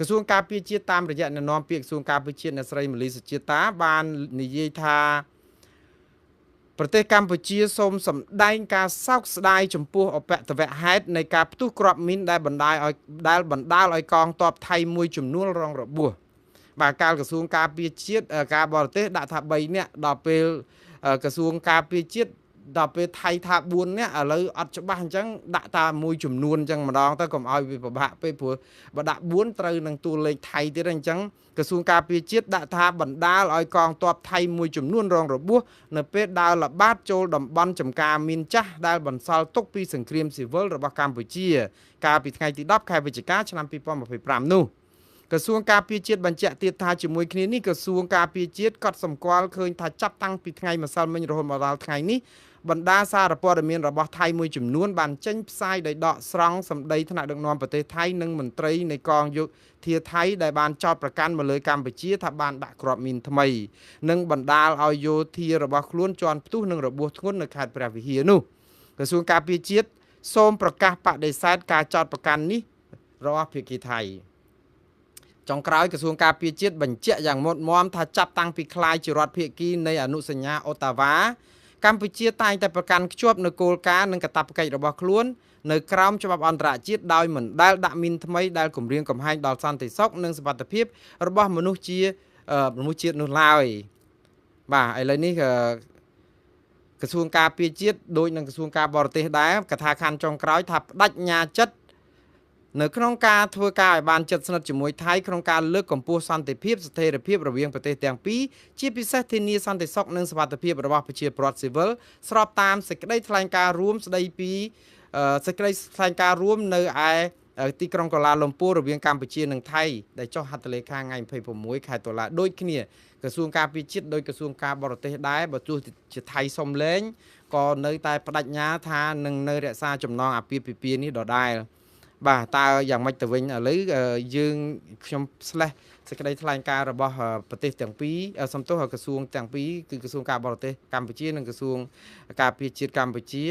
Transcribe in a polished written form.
ក្រសួងការពារជាតិតាមរយៈអ្នកនាំពាក្យក្រសួងការពារជាតិអ្នកស្រីម៉ាលីសុជាតាបាននិយាយថាប្រទេសកម្ពុជាសូមសម្ដែងការសោកស្ដាយចំពោះអបតវហេតុនៃការផ្ទុះគ្រាប់មីនដែលបណ្ដាលឲ្យកងទ័ពថៃមួយចំនួនរងរបួសបាទកាលក្រសួងការពារជាតិការបរទេសដាក់ថា3នាក់ដល់ពេលក្រសួងការពារជាតិដល់ពេលថៃថា4នាក់ឥឡូវអត់ច្បាស់អញ្ចឹងដាក់ថាមួយចំនួនអញ្ចឹងម្ដងទៅកុំឲ្យវាពិបាកពេកព្រោះបើដាក់4ត្រូវនឹងតួលេខថៃទៀតអញ្ចឹងក្រសួងការពារជាតិដាក់ថាបណ្ដាលឲ្យកងទ័ពថៃមួយចំនួនរងរបួសនៅពេលដើរល្បាតចូលតំបន់ចំការមីនចាស់ដែលបន្សល់ទុកពីសង្គ្រាមស៊ីវិលរបស់កម្ពុជាកាលពីថ្ងៃទី10ខែវិច្ឆិកាឆ្នាំ2025នោះក្រសួងការពារជាតិបញ្ជាក់ទៀតថាជាមួយគ្នានេះក្រសួងការពារជាតិក៏សម្គាល់ឃើញថាចាប់តាំងពីថ្ងៃម្សិលមិញរហូតមកដល់ថ្ងៃនេះបណ្ដាសារព័ត៌មានរបស់ថៃមួយចំនួនបានចេញផ្សាយដោយដកស្រង់សម្ដីថ្នាក់ដឹកនាំប្រទេសថៃនិងមន្ត្រីនៃកងយោធាថៃដែលបានចោទប្រកាន់មកលើកម្ពុជាថាបានដាក់គ្រាប់មីនថ្មីនិងបណ្ដាលឲ្យយោធារបស់ខ្លួនជាន់ផ្ទុះនិងរបួសធ្ងន់នៅខេត្តព្រះវិហារនោះក្រសួងការពារជាតិសូមប្រកាសបដិសេធការចោទប្រកាន់នេះរបស់ភាគីថៃចុងក្រោយក្រសួងការពារជាតិបញ្ជាក់យ៉ាងមុតមមថាចាប់តាំងពីក្លាយជារដ្ឋភាគីនៃអនុសញ្ញាអូតាវ៉ាកម្ពុជាតែងតែប្រកាន់ខ្ជាប់នូវគោលការណ៍និងកាតព្វកិច្ចរបស់ខ្លួននៅក្រោមច្បាប់អន្តរជាតិដោយមិនដែលដាក់មីនថ្មីដែលគំរាមកំហែងដល់សន្តិសុខនិងសុវត្ថិភាពរបស់មនុស្សជាតិនោះឡើយបាទឥឡូវនេះក្រសួងការពារជាតិដូចនឹងក្រសួងការបរទេសដែរកថាខណ្ឌចុងក្រោយថាបដិញ្ញាចិត្តនៅក្នុងការធ្វើការឲ្យបានជិតស្និទ្ធជាមួយថៃក្នុងការលើកកម្ពស់សន្តិភាពស្ថិរភាពរវាងប្រទេសទាំងពីរជាពិសេសធានាសន្តិសុខនិងសុវត្ថិភាពរបស់ប្រជាពលរដ្ឋស៊ីវិលស្របតាមសេចក្តីថ្លែងការណ៍រួមស្តីពីសេចក្តីថ្លែងការណ៍រួមនៅឯទីក្រុងកូឡាលំពួររវាងកម្ពុជានិងថៃដែលចុះហត្ថលេខាថ្ងៃ26ខែតុលាដូចគ្នាក្រសួងការពារជាតិដោយក្រសួងការបរទេសដែរបើទោះជាថៃសុំលែងក៏នៅតែបដិញ្ញាថានឹងនៅរក្សាចំណងអាពាហ៍ពិពាហ៍នេះដដែលបាទតើយ៉ាងម៉េចទៅវិញឥឡូវយើងខ្ញុំស្លេះសេចក្តីថ្លែងការណ៍របស់ប្រទេសទាំងពីរសំទោសក្រសួងទាំងពីរគឺក្រសួងការបរទេសកម្ពុជានិងក្រសួងការពារជាតិកម្ពុជា